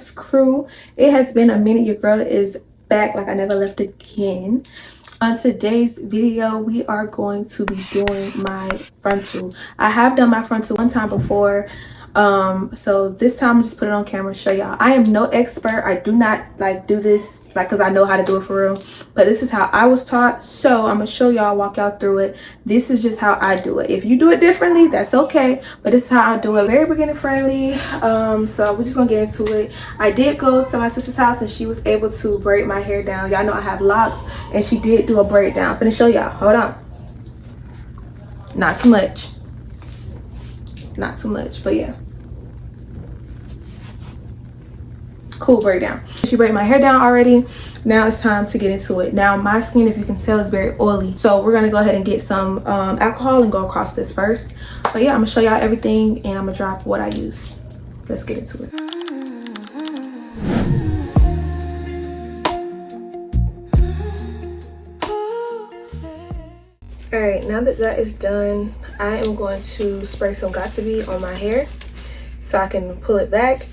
realness crew. It has been a minute. Your girl is back like I never left again. On today's video, we are going to be doing my frontal. I have done my frontal one time before, so this time I'm just put it on camera, show y'all. I am no expert. I do not like do this like because I know how to do it for real, but this is how I was taught, so I'm gonna show y'all, walk y'all through it. This is just how I do it. If you do it differently, that's okay, but this is how I do it. Very beginner friendly. So we're just gonna get into it. I did go to my sister's house and she was able to braid my hair down. Y'all know I have locks, and she did do a braid down. I'm gonna show y'all. Hold on. Not too much, not too much, but yeah, cool braid down. She braided my hair down already. Now it's time to get into it. Now my skin, if you can tell, is very oily, so we're gonna go ahead and get some alcohol and go across this first. But yeah, I'm gonna show y'all everything and I'm gonna drop what I use. Let's get into it. All right, now that that is done, I am going to spray some Got2b on my hair so I can pull it back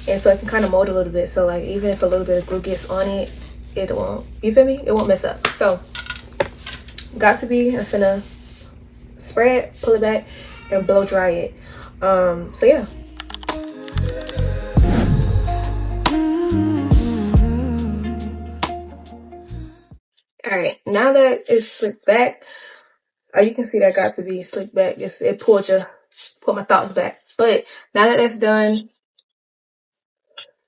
and so I can kind of mold a little bit. So like even if a little bit of glue gets on it, it won't, you feel me? It won't mess up. So Got2b, I'm finna spray it, pull it back, and blow dry it. So yeah. All right, now that it's slicked back, you can see that Got2b slicked back. It pulled my thoughts back. But now that that's done,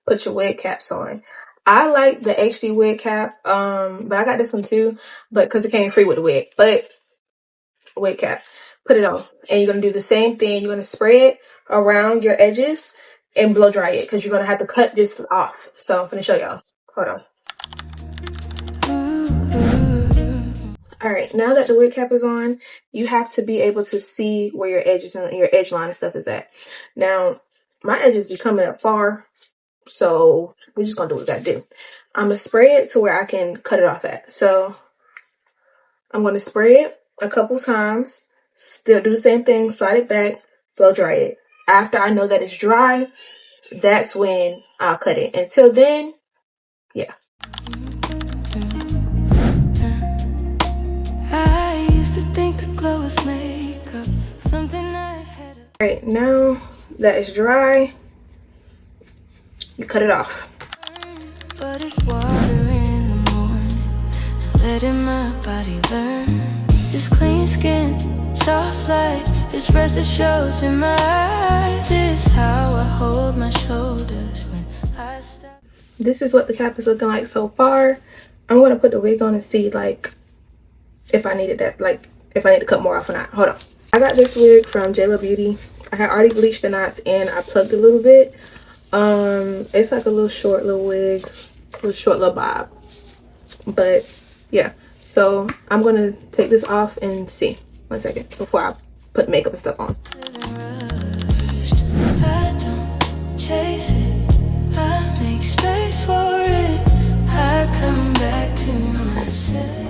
put your wig caps on. I like the HD wig cap, but I got this one too, but because it came free with the wig. But wig cap, put it on, and you're gonna do the same thing. You're gonna spray it around your edges and blow dry it because you're gonna have to cut this off. So I'm gonna show y'all. Hold on. All right, now that the wig cap is on, you have to be able to see where your edges and your edge line and stuff is at. Now, my edges be coming up far, so we're just gonna do what we gotta do. I'm gonna spray it to where I can cut it off at. So I'm gonna spray it a couple times, still do the same thing, slide it back, blow dry it. After I know that it's dry, that's when I'll cut it. Until then, yeah. I used to think the glow was makeup, something I had. All right, now that it's dry, you cut it off. But it's water in the morning, and letting my body learn. This clean skin, soft light, this rest that shows in my eyes. This is how I hold my shoulders when I stop. This is what the cap is looking like so far. I'm gonna put the wig on and see like if I needed that, like if I need to cut more off or not. Hold on. I got this wig from JLo Beauty. I had already bleached the knots and I plugged a little bit. It's like a little short little wig, short little bob. But yeah, so I'm gonna take this off and see. 1 second before I put makeup and stuff on. I don't chase it, I make space for it. I come back to myself.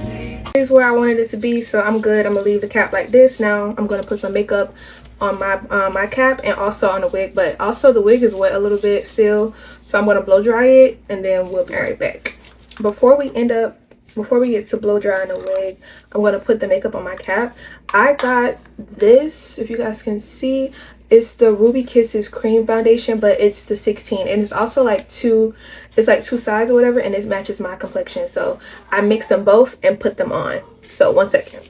Here's where I wanted it to be, so I'm good. I'm gonna leave the cap like this. Now I'm gonna put some makeup on my cap and also on the wig, but also the wig is wet a little bit still, so I'm gonna blow dry it and then we'll be right back. Before we get to blow drying the wig, I'm gonna put the makeup on my cap. I got this, if you guys can see, it's the Ruby Kisses cream foundation, but it's the 16, and it's also like two sides or whatever, and it matches my complexion, so I mixed them both and put them on. So 1 second.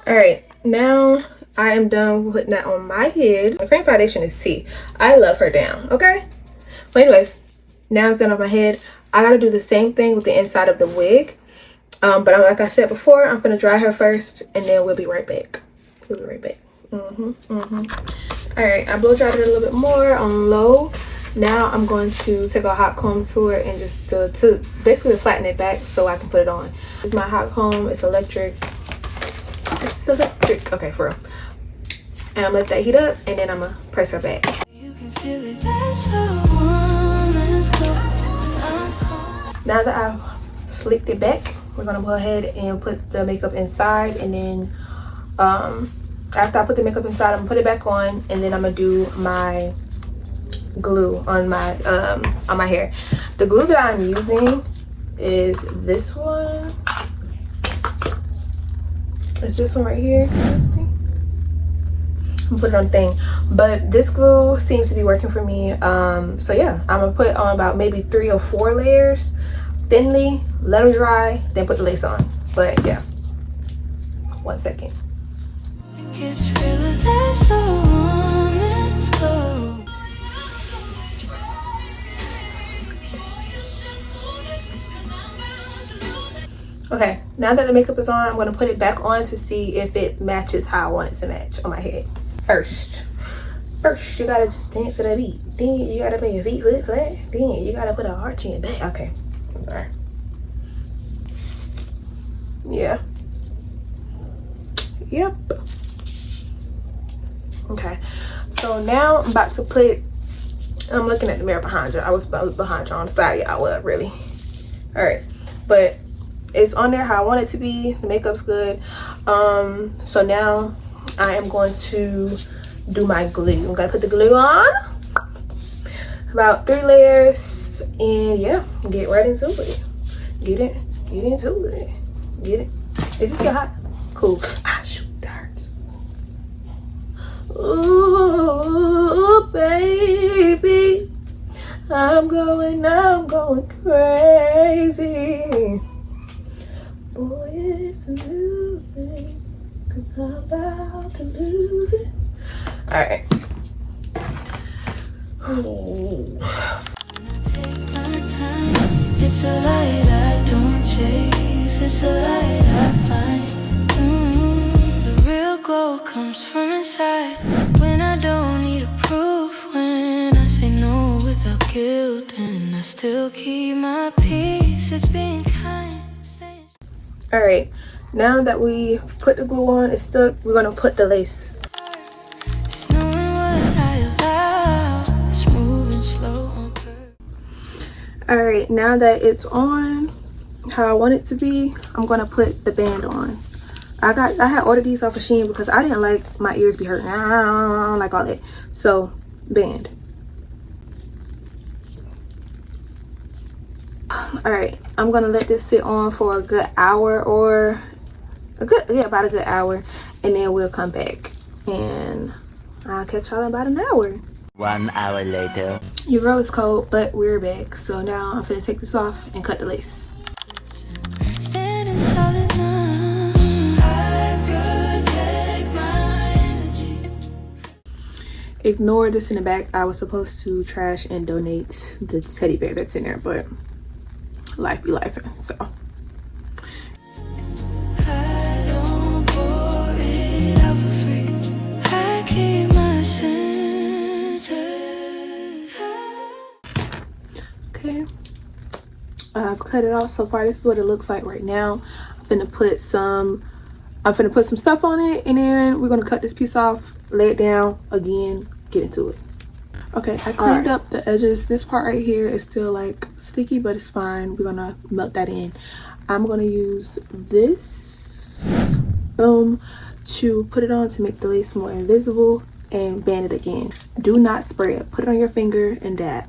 All right, now I am done putting that on my head. The cream foundation is T. I love her down, okay? But anyways, now it's done on my head. I gotta do the same thing with the inside of the wig. But like I said before, I'm gonna dry her first and then we'll be right back. We'll be right back. All right, I blow dried it a little bit more on low. Now I'm going to take a hot comb to it and just to basically flatten it back so I can put it on. This is my hot comb. It's electric. It's electric. Okay, for real. And I'm gonna let that heat up and then I'm gonna press her back. You can feel it. Now that I've slicked it back, we're gonna go ahead and put the makeup inside and then After I put the makeup inside, I'm gonna put it back on, and then I'm gonna do my glue on my hair. The glue that I'm using is this one. It's this one right here. Can you see? I'm gonna put it on thing, but this glue seems to be working for me. So yeah, I'm gonna put on about maybe 3 or 4 layers thinly, let them dry, then put the lace on. But yeah, 1 second. Okay, now that the makeup is on, I'm gonna put it back on to see if it matches how I want it to match on my head. First, you gotta just dance to the beat. Then you gotta make your feet foot flat. Then you gotta put an arch in your back. Okay, I'm sorry. Yeah. Yep. Okay, so now I'm about to put, I'm looking at the mirror behind you. I was behind you on the side. Yeah, I was really. All right, but it's on there how I want it to be. The makeup's good. So now I am going to do my glue. I'm gonna put the glue on, about 3 layers, and yeah, get right into it. Get into it. Get it. It just get hot. Cool. Ah, shoot, that hurts. Ooh, baby, I'm going crazy. Boy, it's a new thing, 'cause I'm about to lose it. All right. Oh. It's a light I don't chase, it's a light I find. The real glow comes from inside, when I don't need a proof, when I say no without guilt, and I still keep my peace. It's being kind. All right, now that we put the glue on, it's stuck, we're gonna put the lace. It's knowing what I allow, it's moving slow on purpose. All right, now that it's on how I want it to be, I'm gonna put the band on. I had ordered these off of Shein because I didn't like my ears be hurting. I don't like all that. So band. All right, I'm gonna let this sit on for a good hour, or about a good hour, and then we'll come back and I'll catch y'all in about an hour. 1 hour later. Your girl is cold, but we're back. So now I'm gonna take this off and cut the lace. Standing solid now, I protect my energy. Ignore this in the back. I was supposed to trash and donate the teddy bear that's in there, but life be life, so. I don't pour it out for free. I keep my senses. Okay, I've cut it off so far. This is what it looks like right now. I'm gonna put some stuff on it, and then we're gonna cut this piece off, lay it down again, get into it. Okay, I cleaned up the edges. This part right here is still like sticky, but it's fine. We're gonna melt that in. I'm gonna use this boom to put it on to make the lace more invisible, and band it again. Do not spray it. Put it on your finger and dab.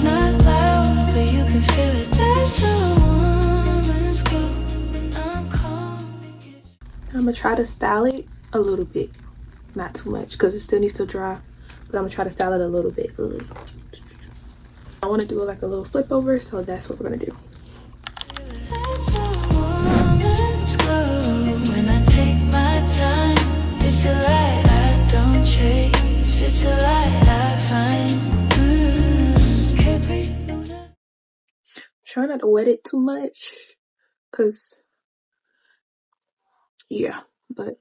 Not loud, but you can feel it. That's a woman's glow. When I'm calm, I'm gonna try to style it a little bit, not too much, because it still needs to dry, but I'm gonna try to style it a little bit. I want to do like a little flip over, so that's what we're gonna do. That's a woman's glow. When I take my time, it's a light I don't chase, it's a light I find. Try not to wet it too much, because yeah, but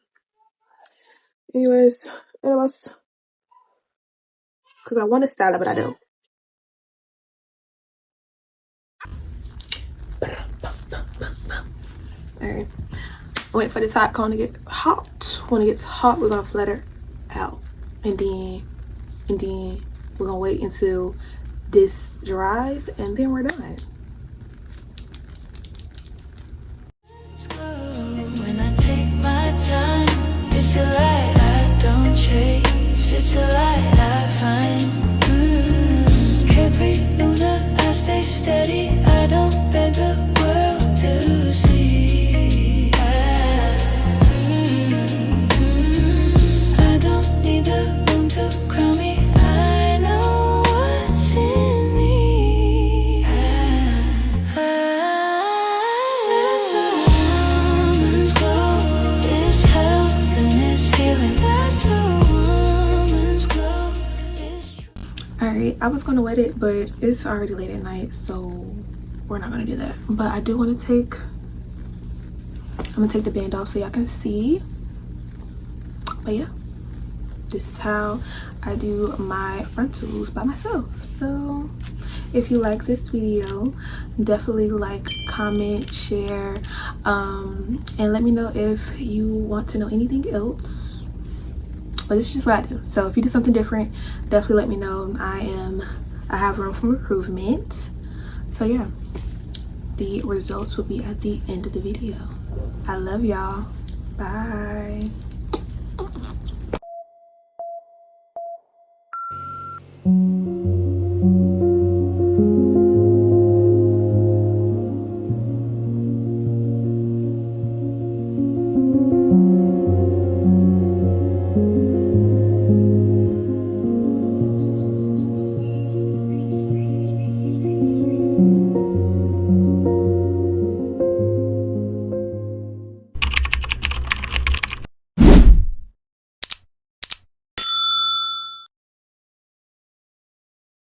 anyways, because I want to style it, but I don't. Alright, wait for this hot cone to get hot. When it gets hot, we're gonna flutter out, and then we're gonna wait until this dries, and then we're done. steady. I don't beg the world to see. I don't need the room to crown me. I know what's in me. That's a woman's glow. This health and this healing. That's a woman's glow. Alright, I was gonna wet it, but it's already late at night, so we're not gonna do that. But I do want to take, I'm gonna take the band off so y'all can see. But yeah, this is how I do my frontals by myself. So if you like this video, definitely like, comment, share, and let me know if you want to know anything else. But this is just what I do. So if you do something different, definitely let me know. I have room for improvement. So yeah, the results will be at the end of the video. I love y'all. Bye.